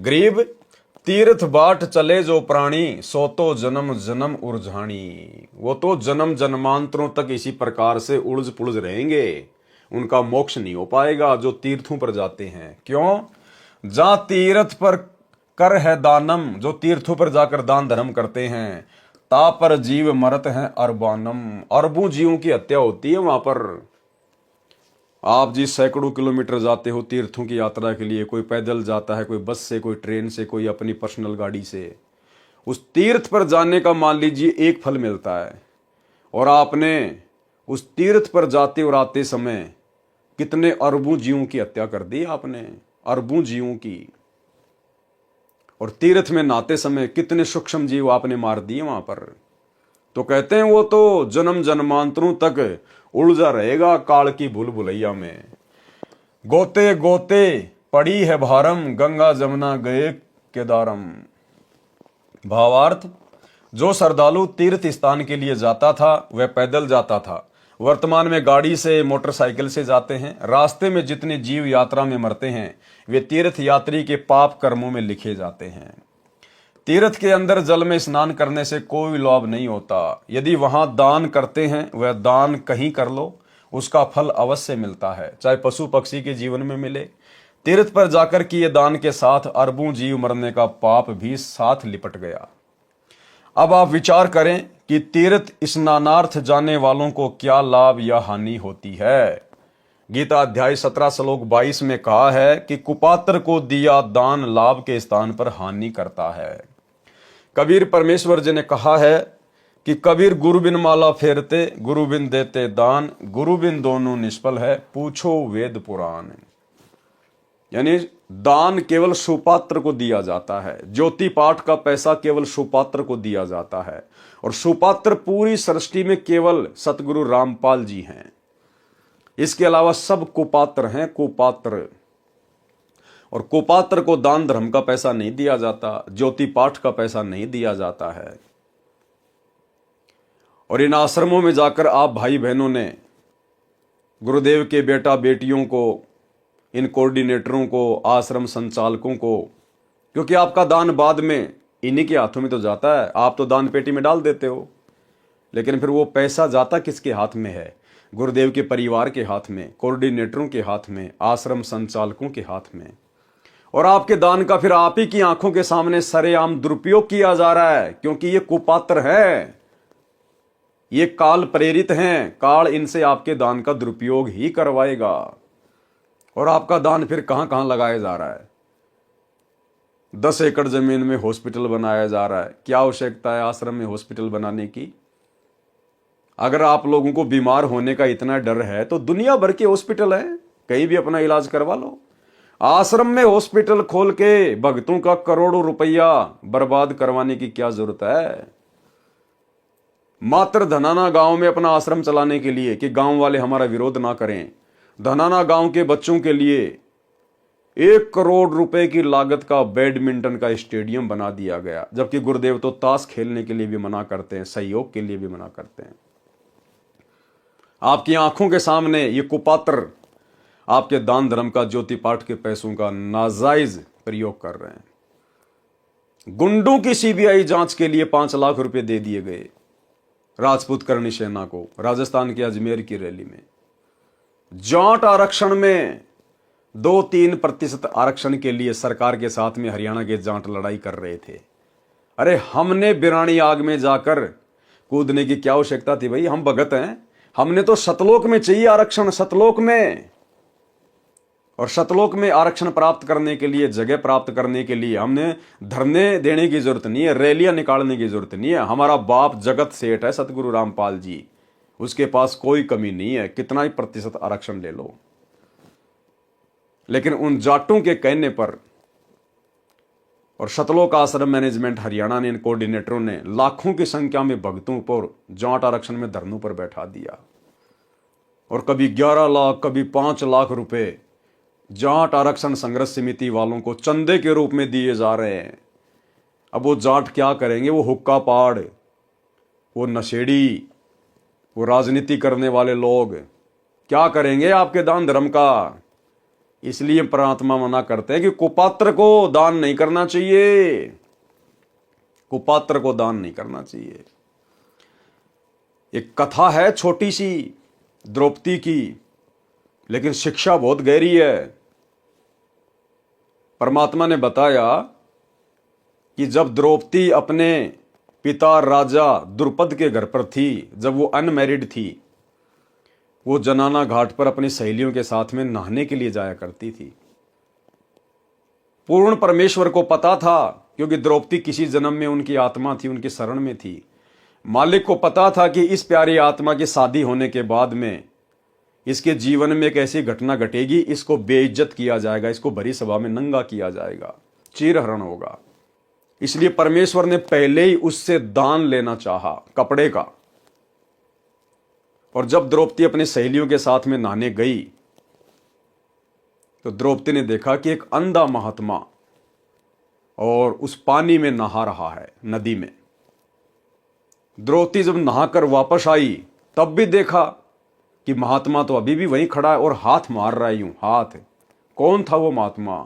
गरीब तीर्थ बाट चले जो प्राणी, सो तो जन्म जन्म उलझानी। वो तो जन्म जन्मांतरों तक इसी प्रकार से उलझ पुलझ रहेंगे, उनका मोक्ष नहीं हो पाएगा जो तीर्थों पर जाते हैं। क्यों? जा तीर्थ पर कर है दानम, जो तीर्थों पर जाकर दान धर्म करते हैं, ता पर जीव मरत हैं अरबानम, अरबों जीवों की हत्या होती है वहां पर। आप जी सैकड़ों किलोमीटर जाते हो तीर्थों की यात्रा के लिए, कोई पैदल जाता है, कोई बस से, कोई ट्रेन से, कोई अपनी पर्सनल गाड़ी से। उस तीर्थ पर जाने का मान लीजिए एक फल मिलता है, और आपने उस तीर्थ पर जाते और आते समय कितने अरबों जीवों की हत्या कर दी आपने, अरबों जीवों की। और तीर्थ में नहाते समय कितने सूक्ष्म जीव आपने मार दिए वहां पर। तो कहते हैं वो तो जन्म जन्मांतरों तक उलझा रहेगा काल की भूल भुलैया में। गोते गोते पड़ी है भारम, गंगा जमुना गए केदारम। भावार्थ, जो श्रद्धालु तीर्थ स्थान के लिए जाता था वह पैदल जाता था, वर्तमान में गाड़ी से, मोटरसाइकिल से जाते हैं। रास्ते में जितने जीव यात्रा में मरते हैं वे तीर्थ यात्री के पाप कर्मों में लिखे जाते हैं। तीर्थ के अंदर जल में स्नान करने से कोई लाभ नहीं होता। यदि वहां दान करते हैं, वह दान कहीं कर लो, उसका फल अवश्य मिलता है, चाहे पशु पक्षी के जीवन में मिले। तीर्थ पर जाकर किए दान के साथ अरबों जीव मरने का पाप भी साथ लिपट गया। अब आप विचार करें कि तीर्थ स्नानार्थ जाने वालों को क्या लाभ या हानि होती है। गीता अध्याय 17 श्लोक 22 में कहा है कि कुपात्र को दिया दान लाभ के स्थान पर हानि करता है। कबीर परमेश्वर जी ने कहा है कि कबीर गुरु बिन माला फेरते, गुरु बिन देते दान, गुरु बिन दोनों निष्फल है, पूछो वेद पुराण। यानी दान केवल सुपात्र को दिया जाता है, ज्योति पाठ का पैसा केवल सुपात्र को दिया जाता है, और सुपात्र पूरी सृष्टि में केवल सतगुरु रामपाल जी हैं। इसके अलावा सब कुपात्र हैं, कुपात्र। और कुपात्र को दान धर्म का पैसा नहीं दिया जाता, ज्योति पाठ का पैसा नहीं दिया जाता है। और इन आश्रमों में जाकर आप भाई बहनों ने गुरुदेव के बेटा बेटियों को, इन कोऑर्डिनेटरों को, आश्रम संचालकों को, क्योंकि आपका दान बाद में इन्हीं के हाथों में तो जाता है, आप तो दान पेटी में डाल देते हो, लेकिन फिर वो पैसा जाता किसके हाथ में है? गुरुदेव के परिवार के हाथ में, कोऑर्डिनेटरों के हाथ में, आश्रम संचालकों के हाथ में। और आपके दान का फिर आप ही की आंखों के सामने सरेआम दुरुपयोग किया जा रहा है, क्योंकि ये कुपात्र है, ये काल प्रेरित हैं। काल इनसे आपके दान का दुरुपयोग ही करवाएगा। और आपका दान फिर कहां कहां लगाया जा रहा है? 10 एकड़ जमीन में हॉस्पिटल बनाया जा रहा है। क्या आवश्यकता है आश्रम में हॉस्पिटल बनाने की? अगर आप लोगों को बीमार होने का इतना डर है तो दुनिया भर के हॉस्पिटल है, कहीं भी अपना इलाज करवा लो। आश्रम में हॉस्पिटल खोल के भक्तों का करोड़ों रुपया बर्बाद करवाने की क्या जरूरत है? मात्र धनाना गांव में अपना आश्रम चलाने के लिए कि गांव वाले हमारा विरोध ना करें, धनाना गांव के बच्चों के लिए 1 करोड़ रुपए की लागत का बैडमिंटन का स्टेडियम बना दिया गया, जबकि गुरुदेव तो ताश खेलने के लिए भी मना करते हैं, सहयोग के लिए भी मना करते हैं। आपकी आंखों के सामने ये कुपात्र आपके दान धर्म का, ज्योति पाठ के पैसों का नाजायज प्रयोग कर रहे हैं। गुंडों की सीबीआई जांच के लिए 5 लाख रुपए दे दिए गए राजपूत करणी सेना को, राजस्थान के अजमेर की रैली में। जाट आरक्षण में 2-3% आरक्षण के लिए सरकार के साथ में हरियाणा के जाट लड़ाई कर रहे थे। अरे हमने बिरानी आग में जाकर कूदने की क्या आवश्यकता थी भाई? हम भगत हैं, हमने तो सतलोक में चाहिए आरक्षण, सतलोक में। और सतलोक में आरक्षण प्राप्त करने के लिए, जगह प्राप्त करने के लिए हमने धरने देने की जरूरत नहीं है, रैलियां निकालने की जरूरत नहीं है। हमारा बाप जगत सेठ है सतगुरु रामपाल जी, उसके पास कोई कमी नहीं है, कितना ही प्रतिशत आरक्षण ले लो। लेकिन उन जाटों के कहने पर और सतलोक आश्रम मैनेजमेंट हरियाणा ने, इन कोऑर्डिनेटरों ने लाखों की संख्या में भक्तों पर जाट आरक्षण में धरनों पर बैठा दिया। और कभी 11 लाख, कभी 5 लाख रुपए जाट आरक्षण संघर्ष समिति वालों को चंदे के रूप में दिए जा रहे हैं। अब वो जाट क्या करेंगे? वो हुक्का पाड़, वो नशेड़ी, वो राजनीति करने वाले लोग क्या करेंगे आपके दान धर्म का? इसलिए परमात्मा मना करते हैं कि कुपात्र को दान नहीं करना चाहिए, कुपात्र को दान नहीं करना चाहिए। एक कथा है छोटी सी द्रौपदी की, लेकिन शिक्षा बहुत गहरी है। परमात्मा ने बताया कि जब द्रौपदी अपने पिता राजा द्रुपद के घर पर थी, जब वो अनमैरिड थी, वो जनाना घाट पर अपनी सहेलियों के साथ में नहाने के लिए जाया करती थी। पूर्ण परमेश्वर को पता था, क्योंकि द्रौपदी किसी जन्म में उनकी आत्मा थी, उनकी शरण में थी। मालिक को पता था कि इस प्यारी आत्मा की शादी होने के बाद में इसके जीवन में एक ऐसी घटना घटेगी, इसको बेइज्जत किया जाएगा, इसको भरी सभा में नंगा किया जाएगा, चीरहरण होगा। इसलिए परमेश्वर ने पहले ही उससे दान लेना चाहा कपड़े का। और जब द्रौपदी अपनी सहेलियों के साथ में नहाने गई तो द्रौपदी ने देखा कि एक अंधा महात्मा और उस पानी में नहा रहा है, नदी में। द्रौपदी जब नहाकर वापस आई तब भी देखा कि महात्मा तो अभी भी वहीं खड़ा है और हाथ मार रहा है यूं हाथ। कौन था वो महात्मा?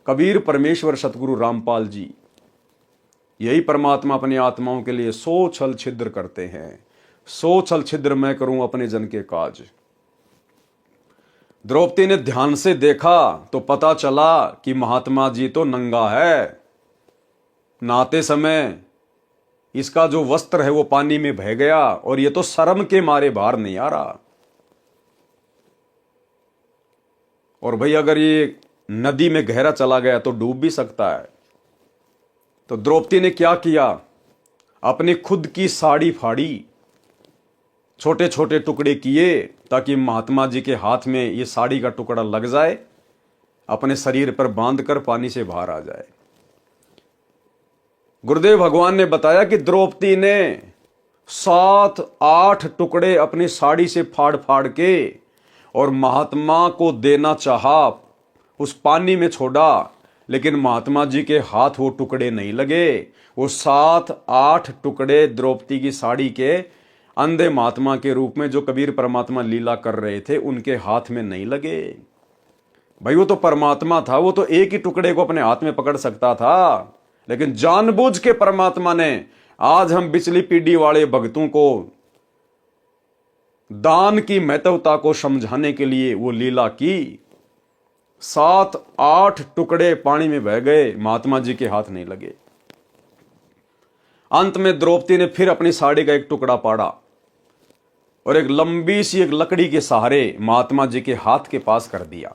कबीर परमेश्वर सतगुरु रामपाल जी। यही परमात्मा अपनी आत्माओं के लिए 100 छल छिद्र करते हैं। 100 छल छिद्र मैं करूं अपने जन के काज। द्रौपदी ने ध्यान से देखा तो पता चला कि महात्मा जी तो नंगा है। नहाते समय इसका जो वस्त्र है वो पानी में बह गया और ये तो शर्म के मारे बाहर नहीं आ रहा। और भाई अगर ये नदी में गहरा चला गया तो डूब भी सकता है। तो द्रौपदी ने क्या किया? अपनी खुद की साड़ी फाड़ी, छोटे छोटे टुकड़े किए ताकि महात्मा जी के हाथ में ये साड़ी का टुकड़ा लग जाए, अपने शरीर पर बांधकर पानी से बाहर आ जाए। गुरुदेव भगवान ने बताया कि द्रौपदी ने 7-8 टुकड़े अपनी साड़ी से फाड़ फाड़ के और महात्मा को देना चाहा, उस पानी में छोड़ा, लेकिन महात्मा जी के हाथ वो टुकड़े नहीं लगे। वो 7-8 टुकड़े द्रौपदी की साड़ी के अंधे महात्मा के रूप में जो कबीर परमात्मा लीला कर रहे थे उनके हाथ में नहीं लगे। भाई वो तो परमात्मा था, वो तो एक ही टुकड़े को अपने हाथ में पकड़ सकता था, लेकिन जानबूझ के परमात्मा ने आज हम पिछली पीढ़ी वाले भक्तों को दान की महत्वता को समझाने के लिए वो लीला की। 7-8 टुकड़े पानी में बह गए, महात्मा जी के हाथ नहीं लगे। अंत में द्रौपदी ने फिर अपनी साड़ी का एक टुकड़ा पाड़ा और एक लंबी सी एक लकड़ी के सहारे महात्मा जी के हाथ के पास कर दिया।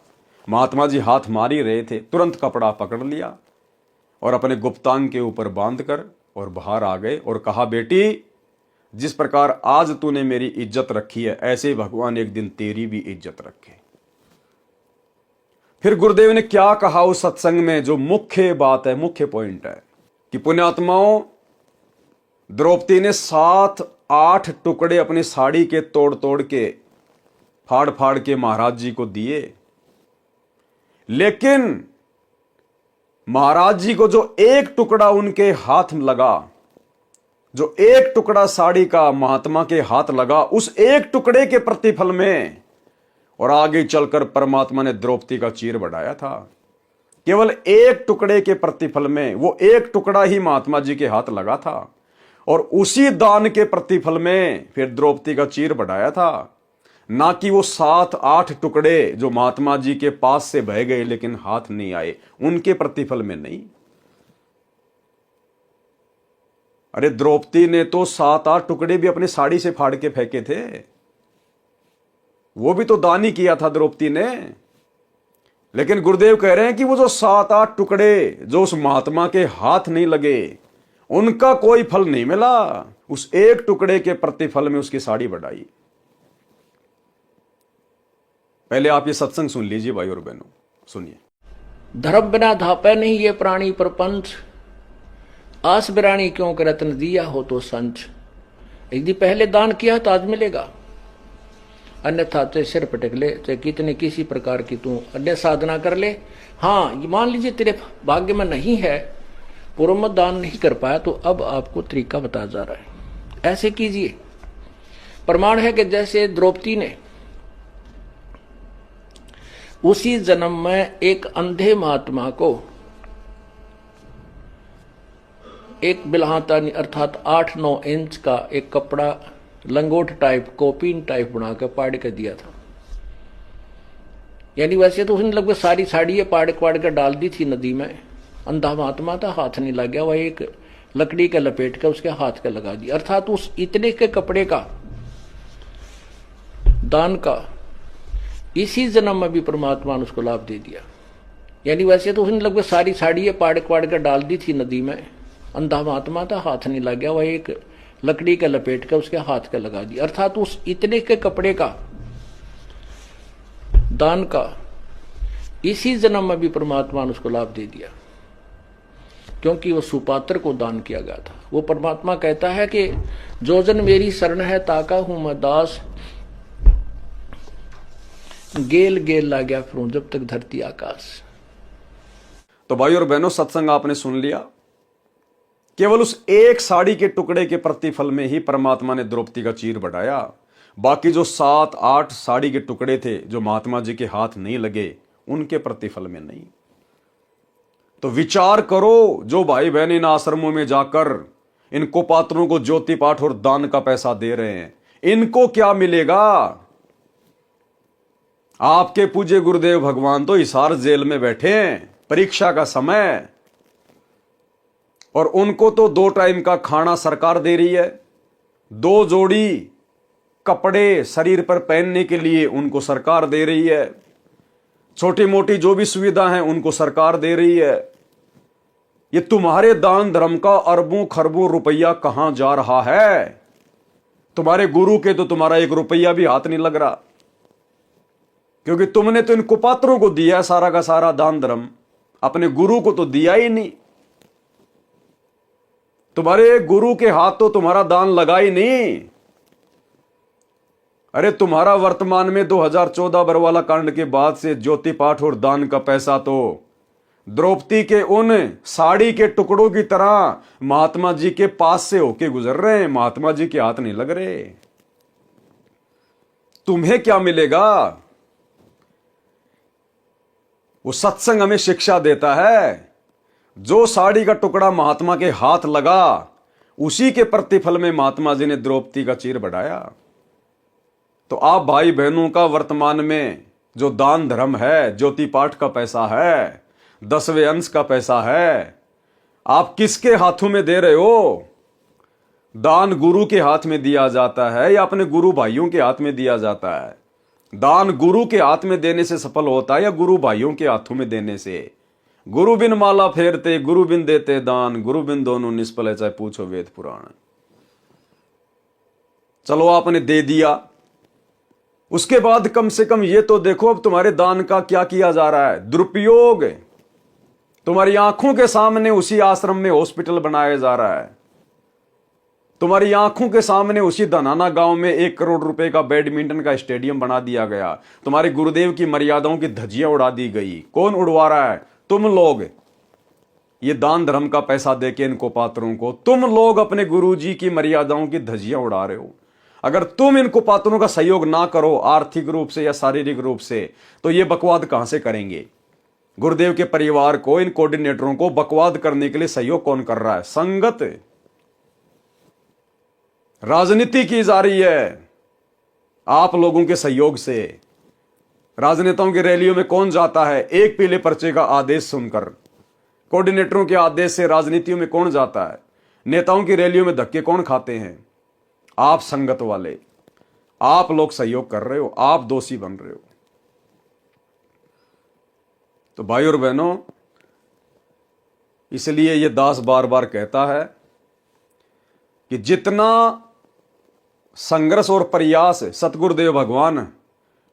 महात्मा जी हाथ मार ही रहे थे, तुरंत कपड़ा पकड़ लिया और अपने गुप्तांग के ऊपर बांधकर और बाहर आ गए और कहा, बेटी जिस प्रकार आज तूने मेरी इज्जत रखी है, ऐसे भगवान एक दिन तेरी भी इज्जत रखे। फिर गुरुदेव ने क्या कहा उस सत्संग में, जो मुख्य बात है, मुख्य पॉइंट है कि पुण्यात्माओं, द्रौपदी ने 7-8 टुकड़े अपनी साड़ी के तोड़ तोड़ के फाड़ फाड़ के महाराज जी को दिए, लेकिन महाराज जी को जो एक टुकड़ा उनके हाथ में लगा, जो एक टुकड़ा साड़ी का महात्मा के हाथ लगा, उस एक टुकड़े के प्रतिफल में और आगे चलकर परमात्मा ने द्रौपदी का चीर बढ़ाया था। केवल एक टुकड़े के प्रतिफल में, वो एक टुकड़ा ही महात्मा जी के हाथ लगा था और उसी दान के प्रतिफल में फिर द्रौपदी का चीर बढ़ाया था, ना कि वो 7-8 टुकड़े जो महात्मा जी के पास से बह गए लेकिन हाथ नहीं आए, उनके प्रतिफल में नहीं। अरे द्रौपदी ने तो 7-8 टुकड़े भी अपनी साड़ी से फाड़ के फेंके थे, वो भी तो दान ही किया था द्रौपदी ने। लेकिन गुरुदेव कह रहे हैं कि वो जो 7-8 टुकड़े जो उस महात्मा के हाथ नहीं लगे, उनका कोई फल नहीं मिला, उस एक टुकड़े के प्रतिफल में उसकी साड़ी बढ़ाई। पहले आप ये सत्संग सुन लीजिए भाई और बहनों, सुनिए। धर्म बिना धापे नहीं ये प्राणी प्रपंच, आस बिरानी क्यों कर रत्न दिया हो तो संच। यदि पहले दान किया तो आज मिलेगा, अन्यथा चाहे सिर पटक ले, चाहे कितने किसी प्रकार की तू अन्य साधना कर ले। हाँ, मान लीजिए तेरे भाग्य में नहीं है, पूर्व में दान नहीं कर पाया, तो अब आपको तरीका बताया जा रहा है, ऐसे कीजिए। प्रमाण है कि जैसे द्रौपदी ने उसी जन्म में एक अंधे महात्मा को एक बिल्हाता अर्थात 8-9 इंच का एक कपड़ा लंगोट टाइप कोपीन टाइप बना के पाड़ के दिया था। यानी वैसे तो उसने लगभग सारी साड़ी पाड़ के डाल दी थी नदी में। अंधा महात्मा था, हाथ नहीं लग गया, वह एक लकड़ी के लपेट के उसके हाथ के लगा दी। अर्थात उस इतने के कपड़े का दान का इसी जन्म में भी परमात्मा ने उसको लाभ दे दिया। यानी वैसे तो उसने लगभग सारी साड़ी पाड़ के डाल दी थी नदी में। अंधा महात्मा था, हाथ नहीं लग गया, वह एक लकड़ी के लपेट के उसके हाथ के लगा दी। अर्थात उस इतने के कपड़े का दान का इसी जन्म में भी परमात्मा ने उसको लाभ दे दिया, क्योंकि वो सुपात्र को दान किया गया था। वो परमात्मा कहता है कि जो जन मेरी शरण है ताका हूं मैं दास, गेल गेल ला गया फिरूं जब तक धरती आकाश। तो भाई और बहनों, सत्संग आपने सुन लिया। केवल उस एक साड़ी के टुकड़े के प्रतिफल में ही परमात्मा ने द्रौपदी का चीर बढ़ाया। बाकी जो 7-8 साड़ी के टुकड़े थे जो महात्मा जी के हाथ नहीं लगे, उनके प्रतिफल में नहीं। तो विचार करो, जो भाई बहन इन आश्रमों में जाकर इन कुपात्रों को ज्योति पाठ और दान का पैसा दे रहे हैं, इनको क्या मिलेगा? आपके पूज्य गुरुदेव भगवान तो हिसार जेल में बैठे हैं, परीक्षा का समय, और उनको तो 2 टाइम का खाना सरकार दे रही है, 2 जोड़ी कपड़े शरीर पर पहनने के लिए उनको सरकार दे रही है, छोटी मोटी जो भी सुविधा है उनको सरकार दे रही है। ये तुम्हारे दान धर्म का अरबों खरबों रुपया कहां जा रहा है? तुम्हारे गुरु के तो तुम्हारा 1 रुपया भी हाथ नहीं लग रहा, क्योंकि तुमने तो इन कुपात्रों को दिया सारा का सारा दान धर्म, अपने गुरु को तो दिया ही नहीं। तुम्हारे गुरु के हाथ तो तुम्हारा दान लगा ही नहीं। अरे तुम्हारा वर्तमान में 2014 बरवाला कांड के बाद से ज्योति पाठ और दान का पैसा तो द्रौपदी के उन साड़ी के टुकड़ों की तरह महात्मा जी के पास से होके गुजर रहे हैं, महात्मा जी के हाथ नहीं लग रहे। तुम्हें क्या मिलेगा? वो सत्संग हमें शिक्षा देता है, जो साड़ी का टुकड़ा महात्मा के हाथ लगा उसी के प्रतिफल में महात्मा जी ने द्रौपदी का चीर बढ़ाया। तो आप भाई बहनों का वर्तमान में जो दान धर्म है, ज्योति पाठ का पैसा है, 10वें अंश का पैसा है, आप किसके हाथों में दे रहे हो? दान गुरु के हाथ में दिया जाता है या अपने गुरु भाइयों के हाथ में दिया जाता है? दान गुरु के हाथ में देने से सफल होता है या गुरु भाइयों के हाथों में देने से? गुरु बिन माला फेरते, गुरु बिन देते दान, गुरु बिन दोनों निष्फल है, चाहे पूछो वेद पुराण। चलो आपने दे दिया, उसके बाद कम से कम ये तो देखो अब तुम्हारे दान का क्या किया जा रहा है। दुरुपयोग, तुम्हारी आंखों के सामने उसी आश्रम में हॉस्पिटल बनाया जा रहा है, तुम्हारी आंखों के सामने उसी धनाना गांव में 1 करोड़ रुपए का बैडमिंटन का स्टेडियम बना दिया गया, तुम्हारे गुरुदेव की मर्यादाओं की धज्जियां उड़ा दी गई। कौन उड़वा रहा है? तुम लोग। ये दान धर्म का पैसा देके इनको पात्रों को तुम लोग अपने गुरुजी की मर्यादाओं की धज्जियां उड़ा रहे हो। अगर तुम इनको पात्रों का सहयोग ना करो आर्थिक रूप से या शारीरिक रूप से, तो ये बकवाद कहां से करेंगे? गुरुदेव के परिवार को, इन कोऑर्डिनेटरों को बकवाद करने के लिए सहयोग कौन कर रहा है? संगत, राजनीति की जा रही है आप लोगों के सहयोग से। राजनेताओं की रैलियों में कौन जाता है? एक पीले पर्चे का आदेश सुनकर। कोऑर्डिनेटरों के आदेश से राजनीतियों में कौन जाता है? नेताओं की रैलियों में धक्के कौन खाते हैं? आप संगत वाले, आप लोग सहयोग कर रहे हो, आप दोषी बन रहे हो। तो भाई और बहनों, इसलिए ये दास बार बार कहता है कि जितना संघर्ष और प्रयास सतगुरुदेव भगवान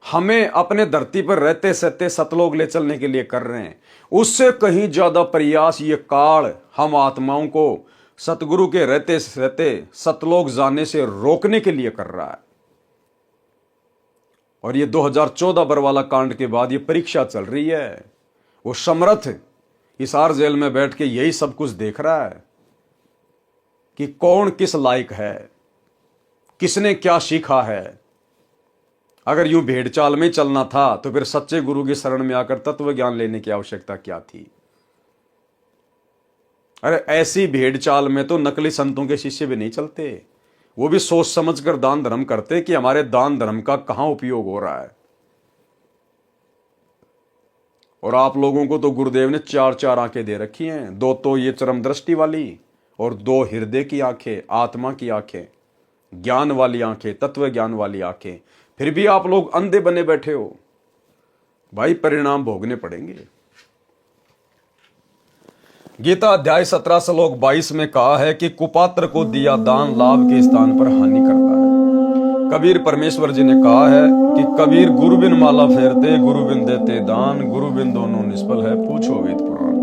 हमें अपने धरती पर रहते सहते सतलोक ले चलने के लिए कर रहे हैं, उससे कहीं ज्यादा प्रयास ये काल हम आत्माओं को सतगुरु के रहते रहते सतलोक जाने से रोकने के लिए कर रहा है। और ये 2014 बरवाला कांड के बाद ये परीक्षा चल रही है। वो समर्थ हिसार जेल में बैठ के यही सब कुछ देख रहा है कि कौन किस लायक है, किसने क्या सीखा है। अगर यूं भेड़ चाल में चलना था तो फिर सच्चे गुरु की शरण में आकर तत्व ज्ञान लेने की आवश्यकता क्या थी? अरे ऐसी भेड़ चाल में तो नकली संतों के शिष्य भी नहीं चलते। वो भी सोच समझकर दान धर्म करते कि हमारे दान धर्म का कहां उपयोग हो रहा है। और आप लोगों को तो गुरुदेव ने 4 आंखें दे रखी हैं, 2 तो ये चरम दृष्टि वाली और 2 हृदय की आंखें, आत्मा की आंखें, ज्ञान वाली आंखें, तत्व ज्ञान वाली आंखें। फिर भी आप लोग अंधे बने बैठे हो। भाई परिणाम भोगने पड़ेंगे। गीता अध्याय 17 श्लोक 22 में कहा है कि कुपात्र को दिया दान लाभ के स्थान पर हानि करता है। कबीर परमेश्वर जी ने कहा है कि कबीर गुरु बिन माला फेरते, गुरु बिन देते दान, गुरु बिन दोनों निष्फल है, पूछो वेद पुराण।